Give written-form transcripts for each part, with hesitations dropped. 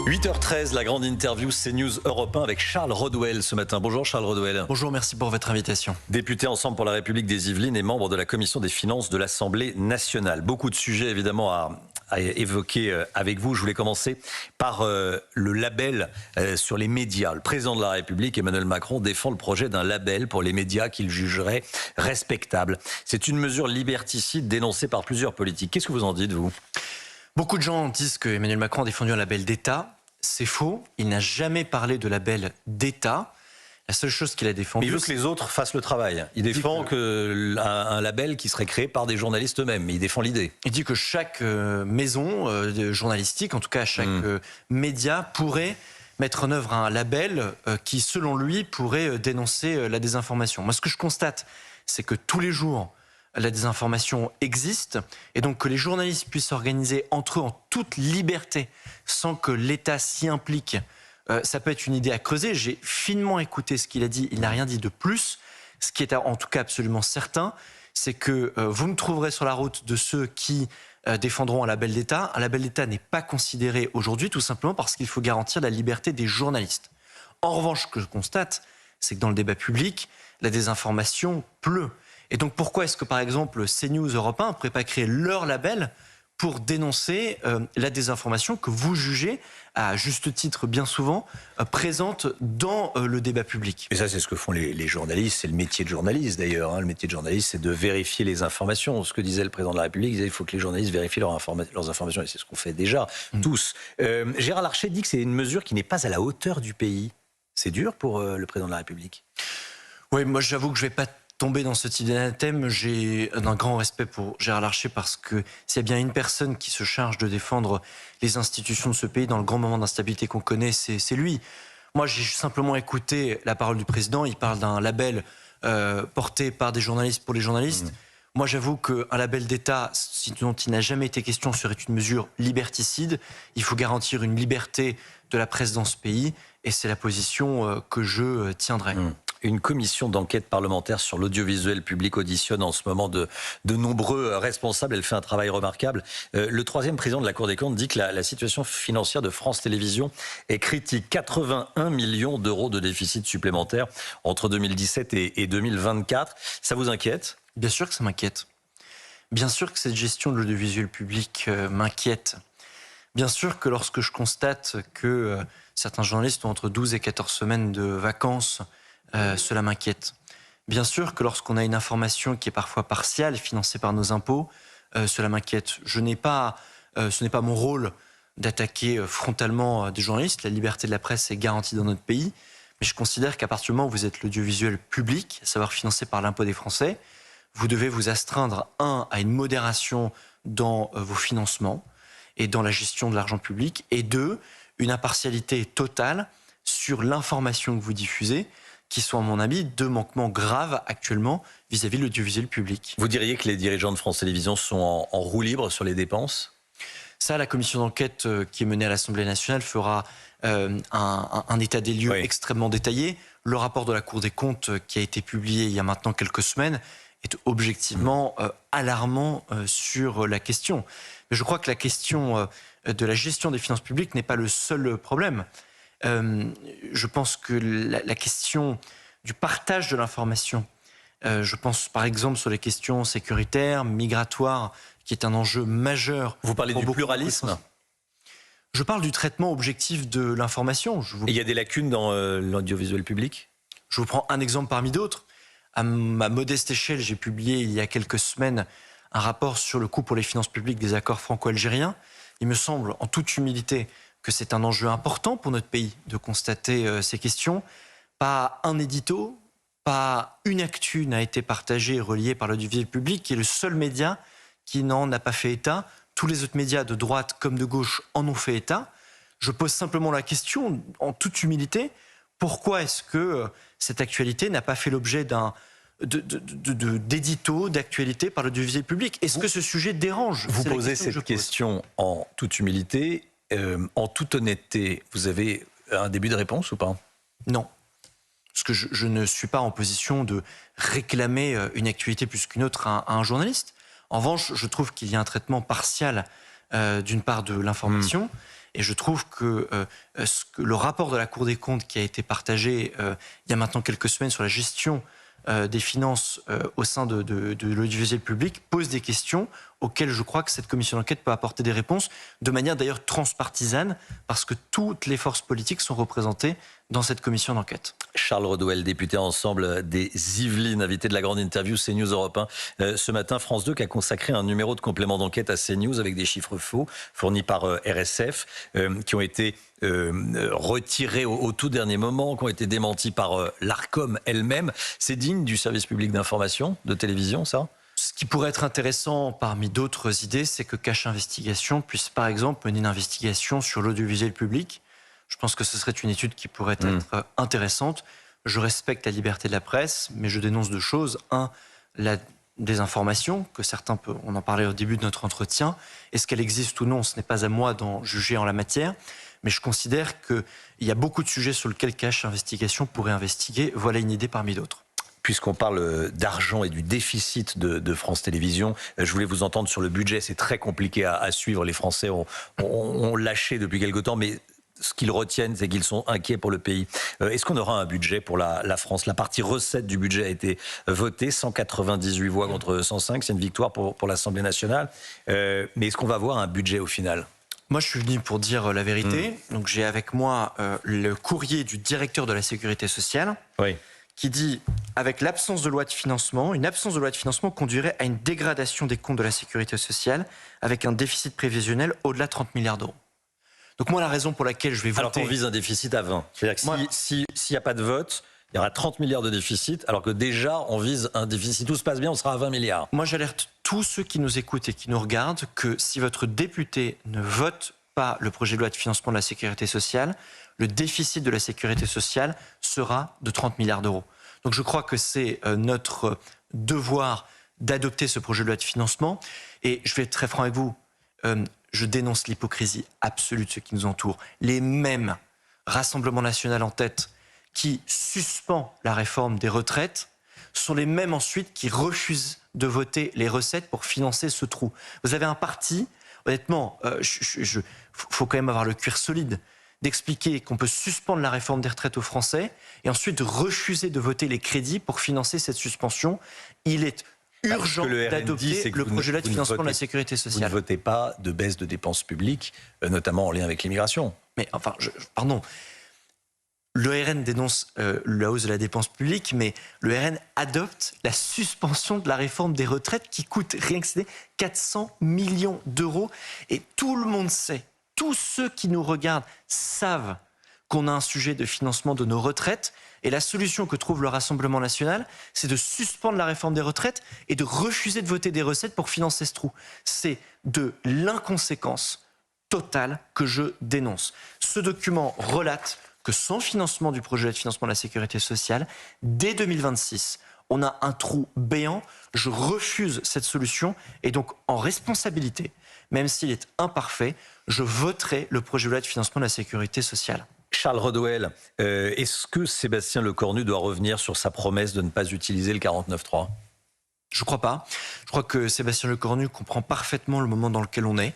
8h13, la grande interview CNews Europe 1 avec Charles Rodwell ce matin. Bonjour Charles Rodwell. Bonjour, merci pour votre invitation. Député Ensemble pour la République des Yvelines et membre de la commission des finances de l'Assemblée nationale. Beaucoup de sujets évidemment à évoquer avec vous. Je voulais commencer par le label sur les médias. Le président de la République, Emmanuel Macron, défend le projet d'un label pour les médias qu'il jugerait respectable. C'est une mesure liberticide dénoncée par plusieurs politiques. Qu'est-ce que vous en dites, vous ? Beaucoup de gens disent que Emmanuel Macron a défendu un label d'État. C'est faux. Il n'a jamais parlé de label d'État. La seule chose qu'il a défendue... Mais il veut que les autres fassent le travail. Il défend un label qui serait créé par des journalistes eux-mêmes. Mais il défend l'idée. Il dit que chaque maison journalistique, en tout cas chaque média, pourrait mettre en œuvre un label qui, selon lui, pourrait dénoncer la désinformation. Moi, ce que je constate, c'est que tous les jours, la désinformation existe, et donc que les journalistes puissent s'organiser entre eux en toute liberté, sans que l'État s'y implique, ça peut être une idée à creuser. J'ai finement écouté ce qu'il a dit, il n'a rien dit de plus. Ce qui est en tout cas absolument certain, c'est que vous me trouverez sur la route de ceux qui défendront un label d'État. Un label d'État n'est pas considéré aujourd'hui, tout simplement parce qu'il faut garantir la liberté des journalistes. En revanche, ce que je constate, c'est que dans le débat public, la désinformation pleut. Et donc pourquoi est-ce que, par exemple, CNews Europe 1 ne pourrait pas créer leur label pour dénoncer la désinformation que vous jugez, à juste titre bien souvent, présente dans le débat public? Et ça, c'est ce que font les journalistes. C'est le métier de journaliste, d'ailleurs. Le métier de journaliste, c'est de vérifier les informations. Ce que disait le président de la République, il disait qu'il faut que les journalistes vérifient leurs informations. Et c'est ce qu'on fait déjà, tous. Gérard Larcher dit que c'est une mesure qui n'est pas à la hauteur du pays. C'est dur pour le président de la République. Oui, moi j'avoue que je ne vais pas tomber dans ce type d'anathème. J'ai un grand respect pour Gérard Larcher parce que s'il y a bien une personne qui se charge de défendre les institutions de ce pays dans le grand moment d'instabilité qu'on connaît, c'est lui. Moi, j'ai simplement écouté la parole du président. Il parle d'un label porté par des journalistes pour les journalistes. Moi, j'avoue qu'un label d'État, dont il n'a jamais été question, serait une mesure liberticide. Il faut garantir une liberté de la presse dans ce pays, et c'est la position que je tiendrai. Une commission d'enquête parlementaire sur l'audiovisuel public auditionne en ce moment de nombreux responsables. Elle fait un travail remarquable. Le troisième président de la Cour des comptes dit que la situation financière de France Télévisions est critique. 81 millions d'euros de déficit supplémentaire entre 2017 et 2024. Ça vous inquiète ? Bien sûr que ça m'inquiète. Bien sûr que cette gestion de l'audiovisuel public m'inquiète. Bien sûr que lorsque je constate que certains journalistes ont entre 12 et 14 semaines de vacances, cela m'inquiète. Bien sûr que lorsqu'on a une information qui est parfois partielle, financée par nos impôts, cela m'inquiète. Ce n'est pas mon rôle d'attaquer frontalement des journalistes. La liberté de la presse est garantie dans notre pays. Mais je considère qu'à partir du moment où vous êtes l'audiovisuel public, à savoir financé par l'impôt des Français, vous devez vous astreindre, à une modération dans vos financements et dans la gestion de l'argent public, et deux, une impartialité totale sur l'information que vous diffusez, qui sont, à mon avis, deux manquements graves actuellement vis-à-vis de l'audiovisuel public. Vous diriez que les dirigeants de France Télévisions sont en roue libre sur les dépenses ? Ça, la commission d'enquête qui est menée à l'Assemblée nationale fera un état des lieux extrêmement détaillé. Le rapport de la Cour des comptes qui a été publié il y a maintenant quelques semaines est objectivement alarmant sur la question. Mais je crois que la question de la gestion des finances publiques n'est pas le seul problème. Je pense que la question du partage de l'information, je pense par exemple sur les questions sécuritaires, migratoires, qui est un enjeu majeur. Vous parlez du pluralisme ? Je parle du traitement objectif de l'information. Et il y a des lacunes dans l'audiovisuel public ? Je vous prends un exemple parmi d'autres. À ma modeste échelle, j'ai publié il y a quelques semaines un rapport sur le coût pour les finances publiques des accords franco-algériens. Il me semble, en toute humilité, que c'est un enjeu important pour notre pays de constater ces questions. Pas un édito, pas une actu n'a été partagée et reliée par l'audiovisuel public, qui est le seul média qui n'en a pas fait état. Tous les autres médias, de droite comme de gauche, en ont fait état. Je pose simplement la question, en toute humilité, pourquoi est-ce que cette actualité n'a pas fait l'objet d'édito, d'actualité par l'audiovisuel public? Est-ce que ce sujet dérange? Vous posez cette question en toute humilité, en toute honnêteté. Vous avez un début de réponse ou pas? Non. Parce que je ne suis pas en position de réclamer une actualité plus qu'une autre à un journaliste. En revanche, je trouve qu'il y a un traitement partial d'une part de l'information Et je trouve que, le rapport de la Cour des comptes qui a été partagé il y a maintenant quelques semaines sur la gestion des finances au sein de l'audiovisuel public pose des questions auxquelles je crois que cette commission d'enquête peut apporter des réponses de manière d'ailleurs transpartisane, parce que toutes les forces politiques sont représentées dans cette commission d'enquête. Charles Rodwell, député Ensemble des Yvelines, invité de la grande interview CNews Europe 1. Ce matin, France 2 qui a consacré un numéro de complément d'enquête à CNews avec des chiffres faux fournis par RSF, qui ont été retirés au tout dernier moment, qui ont été démentis par l'Arcom elle-même. C'est digne du service public d'information de télévision, ça ? Ce qui pourrait être intéressant parmi d'autres idées, c'est que Cache Investigation puisse par exemple mener une investigation sur l'audiovisuel public. Je pense que ce serait une étude qui pourrait être intéressante. Je respecte la liberté de la presse, mais je dénonce deux choses. Un, la désinformation, que certains peuvent, on en parlait au début de notre entretien. Est-ce qu'elle existe ou non? Ce n'est pas à moi d'en juger en la matière. Mais je considère qu'il y a beaucoup de sujets sur lesquels Cache Investigation pourrait investiguer. Voilà une idée parmi d'autres. Puisqu'on parle d'argent et du déficit de France Télévisions, je voulais vous entendre sur le budget. C'est très compliqué à suivre. Les Français ont lâché depuis quelque temps, mais ce qu'ils retiennent, c'est qu'ils sont inquiets pour le pays. Est-ce qu'on aura un budget pour la France? La partie recette du budget a été votée, 198 voix contre 105. C'est une victoire pour l'Assemblée nationale. Mais est-ce qu'on va avoir un budget au final? Moi, je suis venu pour dire la vérité. Donc, j'ai avec moi le courrier du directeur de la Sécurité sociale. Oui. Qui dit, avec l'absence de loi de financement, une absence de loi de financement conduirait à une dégradation des comptes de la sécurité sociale avec un déficit prévisionnel au-delà de 30 milliards d'euros. Donc moi, la raison pour laquelle je vais voter... Alors qu'on vise un déficit à 20. C'est-à-dire que s'il n'y a pas de vote, il y aura 30 milliards de déficit, alors que déjà, on vise un déficit. Si tout se passe bien, on sera à 20 milliards. Moi, j'alerte tous ceux qui nous écoutent et qui nous regardent que si votre député ne vote pas le projet de loi de financement de la sécurité sociale, le déficit de la sécurité sociale sera de 30 milliards d'euros. Donc je crois que c'est notre devoir d'adopter ce projet de loi de financement. Et je vais être très franc avec vous, je dénonce l'hypocrisie absolue de ceux qui nous entourent. Les mêmes, Rassemblement national en tête, qui suspend la réforme des retraites, sont les mêmes ensuite qui refusent de voter les recettes pour financer ce trou. Vous avez un parti, honnêtement, faut quand même avoir le cuir solide, d'expliquer qu'on peut suspendre la réforme des retraites aux Français et ensuite de refuser de voter les crédits pour financer cette suspension. Il est urgent d'adopter le projet de loi de financement de la sécurité sociale. Vous ne votez pas de baisse de dépenses publiques, notamment en lien avec l'immigration. Mais enfin, pardon. Le RN dénonce la hausse de la dépense publique, mais le RN adopte la suspension de la réforme des retraites qui coûte rien que 400 millions d'euros. Et tout le monde sait, tous ceux qui nous regardent savent qu'on a un sujet de financement de nos retraites. Et la solution que trouve le Rassemblement national, c'est de suspendre la réforme des retraites et de refuser de voter des recettes pour financer ce trou. C'est de l'inconséquence totale que je dénonce. Ce document relate que sans financement du projet de financement de la sécurité sociale, dès 2026, on a un trou béant. Je refuse cette solution et donc en responsabilité, même s'il est imparfait, je voterai le projet de loi de financement de la sécurité sociale. Charles Rodwell, est-ce que Sébastien Lecornu doit revenir sur sa promesse de ne pas utiliser le 49.3 ? Je crois pas. Je crois que Sébastien Lecornu comprend parfaitement le moment dans lequel on est.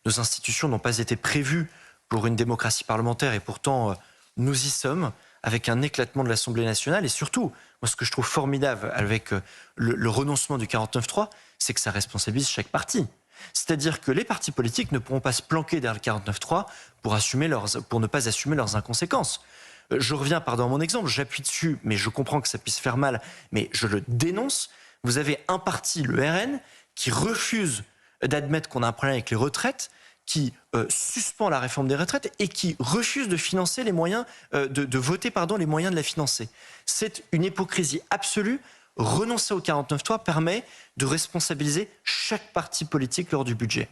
Nos institutions n'ont pas été prévues pour une démocratie parlementaire et pourtant nous y sommes avec un éclatement de l'Assemblée nationale. Et surtout, moi, ce que je trouve formidable avec le renoncement du 49.3, c'est que ça responsabilise chaque parti. C'est-à-dire que les partis politiques ne pourront pas se planquer derrière le 49.3 pour ne pas assumer leurs inconséquences. Je reviens, pardon, à mon exemple, j'appuie dessus, mais je comprends que ça puisse faire mal, mais je le dénonce. Vous avez un parti, le RN, qui refuse d'admettre qu'on a un problème avec les retraites, qui suspend la réforme des retraites et qui refuse de financer les moyens, de voter les moyens de la financer. C'est une hypocrisie absolue. Renoncer au 49.3 permet de responsabiliser chaque parti politique lors du budget.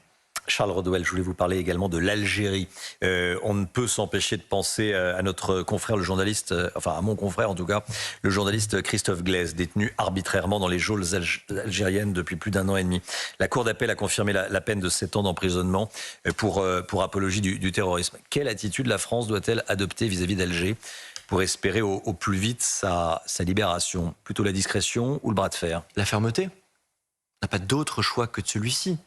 Charles Rodwell, je voulais vous parler également de l'Algérie. On ne peut s'empêcher de penser à notre confrère, le journaliste, à mon confrère en tout cas, le journaliste Christophe Glaise, détenu arbitrairement dans les geôles algériennes depuis plus d'1 an et demi. La Cour d'appel a confirmé la peine de 7 ans d'emprisonnement pour apologie du terrorisme. Quelle attitude la France doit-elle adopter vis-à-vis d'Alger pour espérer au plus vite sa libération? Plutôt la discrétion ou le bras de fer? La fermeté. On n'a pas d'autre choix que de celui-ci.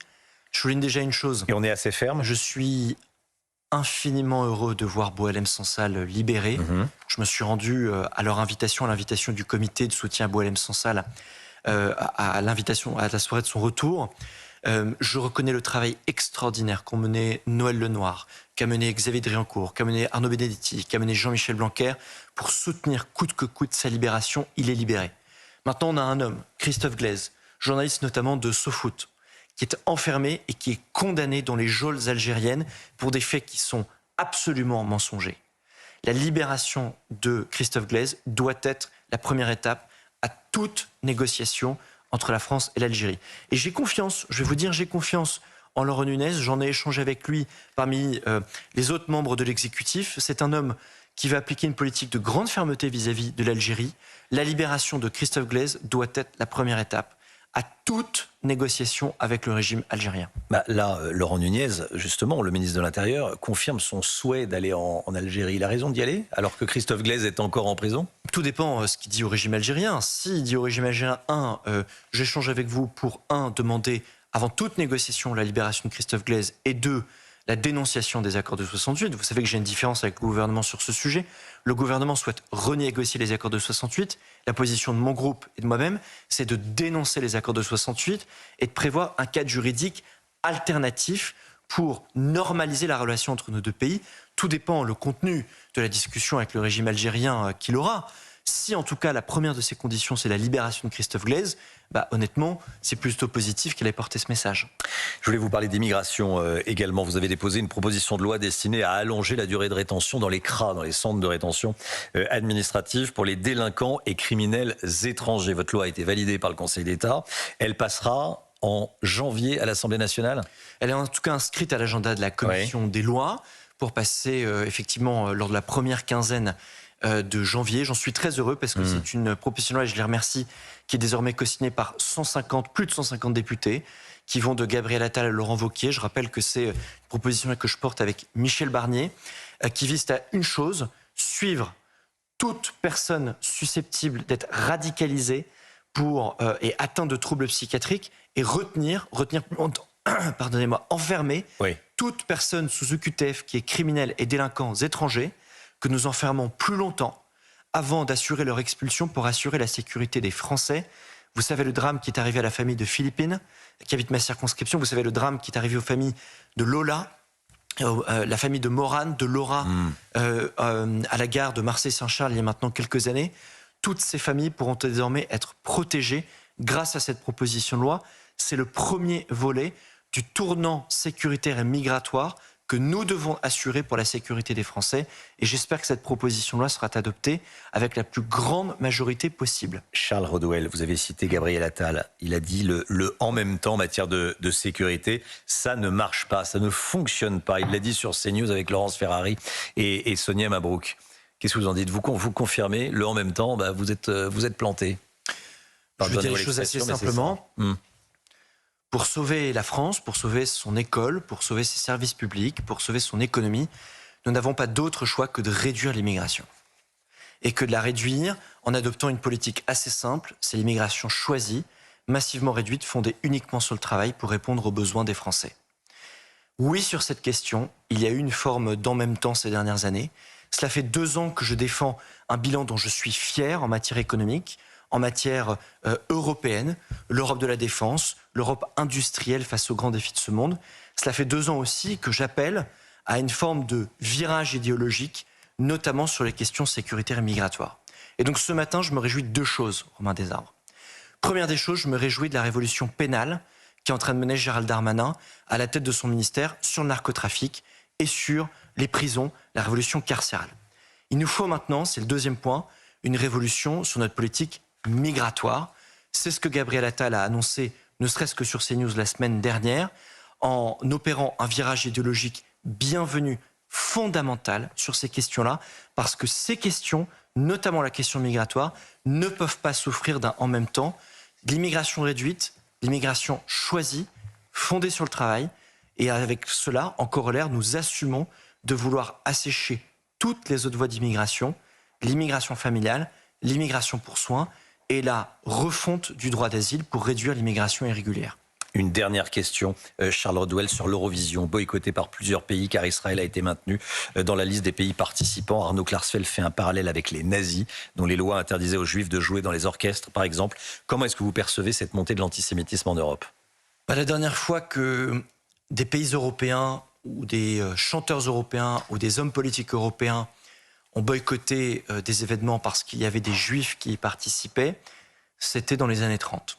Je souligne déjà une chose. Et on est assez ferme? Je suis infiniment heureux de voir Boualem Sansal libéré. Je me suis rendu à leur invitation, à l'invitation du comité de soutien à Boualem Sansal, à l'invitation à la soirée de son retour. Je reconnais le travail extraordinaire qu'ont mené Noël Lenoir, qu'a mené Xavier Driancourt, qu'a mené Arnaud Benedetti, qu'a mené Jean-Michel Blanquer pour soutenir coûte que coûte sa libération. Il est libéré. Maintenant, on a un homme, Christophe Glaise, journaliste notamment de SoFoot, qui est enfermé et qui est condamné dans les geôles algériennes pour des faits qui sont absolument mensongers. La libération de Christophe Glaise doit être la première étape à toute négociation entre la France et l'Algérie. Et j'ai confiance, je vais vous dire, j'ai confiance en Laurent Nunez. J'en ai échangé avec lui parmi les autres membres de l'exécutif. C'est un homme qui va appliquer une politique de grande fermeté vis-à-vis de l'Algérie. La libération de Christophe Glaise doit être la première étape à toute négociation avec le régime algérien. Là, Laurent Nunez, justement, le ministre de l'Intérieur, confirme son souhait d'aller en Algérie. Il a raison d'y aller, alors que Christophe Glaise est encore en prison? Tout dépend ce qu'il dit au régime algérien. S'il dit au régime algérien, j'échange avec vous pour, demander, avant toute négociation, la libération de Christophe Glaise, et 2, la dénonciation des accords de 68. Vous savez que j'ai une différence avec le gouvernement sur ce sujet. Le gouvernement souhaite renégocier les accords de 68. La position de mon groupe et de moi-même, c'est de dénoncer les accords de 68 et de prévoir un cadre juridique alternatif pour normaliser la relation entre nos deux pays. Tout dépend le contenu de la discussion avec le régime algérien qu'il aura. Si en tout cas la première de ces conditions c'est la libération de Christophe Glaise, honnêtement c'est plutôt positif qu'elle ait porté ce message. Je voulais vous parler d'immigration également. Vous avez déposé une proposition de loi destinée à allonger la durée de rétention dans les CRA, dans les centres de rétention administrative pour les délinquants et criminels étrangers. Votre loi a été validée par le Conseil d'État. Elle passera en janvier à l'Assemblée nationale? Elle est en tout cas inscrite à l'agenda de la Commission des lois pour passer effectivement lors de la première quinzaine de janvier. J'en suis très heureux parce que c'est une proposition de loi, et je les remercie, qui est désormais co-signée par plus de 150 députés, qui vont de Gabriel Attal à Laurent Wauquiez. Je rappelle que c'est une proposition que je porte avec Michel Barnier, qui vise à une chose, suivre toute personne susceptible d'être radicalisée et atteinte de troubles psychiatriques et retenir enfermer toute personne sous OQTF qui est criminelle et délinquants étrangers, que nous enfermons plus longtemps avant d'assurer leur expulsion pour assurer la sécurité des Français. Vous savez le drame qui est arrivé à la famille de Philippine, qui habite ma circonscription. Vous savez le drame qui est arrivé aux familles de Lola, la famille de Morane, de Laura, à la gare de Marseille-Saint-Charles il y a maintenant quelques années. Toutes ces familles pourront désormais être protégées grâce à cette proposition de loi. C'est le premier volet du tournant sécuritaire et migratoire que nous devons assurer pour la sécurité des Français. Et j'espère que cette proposition de loi sera adoptée avec la plus grande majorité possible. Charles Rodwell, vous avez cité Gabriel Attal. Il a dit le en même temps en matière de sécurité. Ça ne marche pas, ça ne fonctionne pas. Il l'a dit sur CNews avec Laurence Ferrari et Sonia Mabrouk. Qu'est-ce que vous en dites? Vous confirmez le en même temps, vous êtes planté. Je vais dire les choses assez simplement. Pour sauver la France, pour sauver son école, pour sauver ses services publics, pour sauver son économie, nous n'avons pas d'autre choix que de réduire l'immigration. Et que de la réduire en adoptant une politique assez simple, c'est l'immigration choisie, massivement réduite, fondée uniquement sur le travail pour répondre aux besoins des Français. Oui, sur cette question, il y a eu une forme d'en même temps ces dernières années. Cela fait 2 ans que je défends un bilan dont je suis fier en matière économique, en matière européenne, l'Europe de la défense, l'Europe industrielle face aux grands défis de ce monde. Cela fait 2 ans aussi que j'appelle à une forme de virage idéologique, notamment sur les questions sécuritaires et migratoires. Et donc ce matin, je me réjouis de 2 choses, Romain Desarbres. Première des choses, je me réjouis de la révolution pénale qui est en train de mener Gérald Darmanin à la tête de son ministère sur le narcotrafic et sur les prisons, la révolution carcérale. Il nous faut maintenant, c'est le 2e point, une révolution sur notre politique migratoire. C'est ce que Gabriel Attal a annoncé, ne serait-ce que sur CNews la semaine dernière, en opérant un virage idéologique bienvenu, fondamental sur ces questions-là, parce que ces questions, notamment la question migratoire, ne peuvent pas souffrir d'un en même temps. L'immigration réduite, l'immigration choisie, fondée sur le travail, et avec cela, en corollaire, nous assumons de vouloir assécher toutes les autres voies d'immigration, l'immigration familiale, l'immigration pour soins, et la refonte du droit d'asile pour réduire l'immigration irrégulière. Une dernière question, Charles Rodwell, sur l'Eurovision, boycottée par plusieurs pays car Israël a été maintenu dans la liste des pays participants. Arnaud Klarsfeld fait un parallèle avec les nazis, dont les lois interdisaient aux juifs de jouer dans les orchestres, par exemple. Comment est-ce que vous percevez cette montée de l'antisémitisme en Europe ? La dernière fois que des pays européens ou des chanteurs européens ou des hommes politiques européens ont boycotté des événements parce qu'il y avait des juifs qui y participaient, c'était dans les années 30.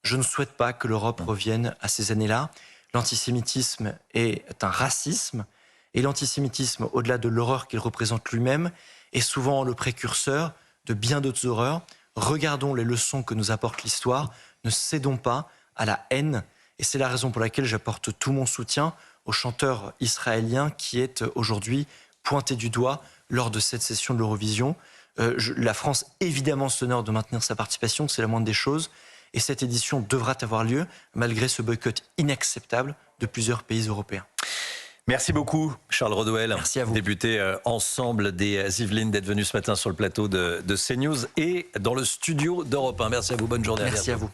Je ne souhaite pas que l'Europe revienne à ces années-là. L'antisémitisme est un racisme, et l'antisémitisme, au-delà de l'horreur qu'il représente lui-même, est souvent le précurseur de bien d'autres horreurs. Regardons les leçons que nous apporte l'histoire, ne cédons pas à la haine, et c'est la raison pour laquelle j'apporte tout mon soutien au chanteur israélien qui est aujourd'hui pointé du doigt lors de cette session de l'Eurovision. La France, évidemment, s'honore de maintenir sa participation, c'est la moindre des choses. Et cette édition devra avoir lieu, malgré ce boycott inacceptable de plusieurs pays européens. Merci beaucoup, Charles Rodwell. Merci à vous. Député Ensemble des Yvelines, d'être venu ce matin sur le plateau de CNews et dans le studio d'Europe 1. Merci à vous, bonne journée. Merci à vous.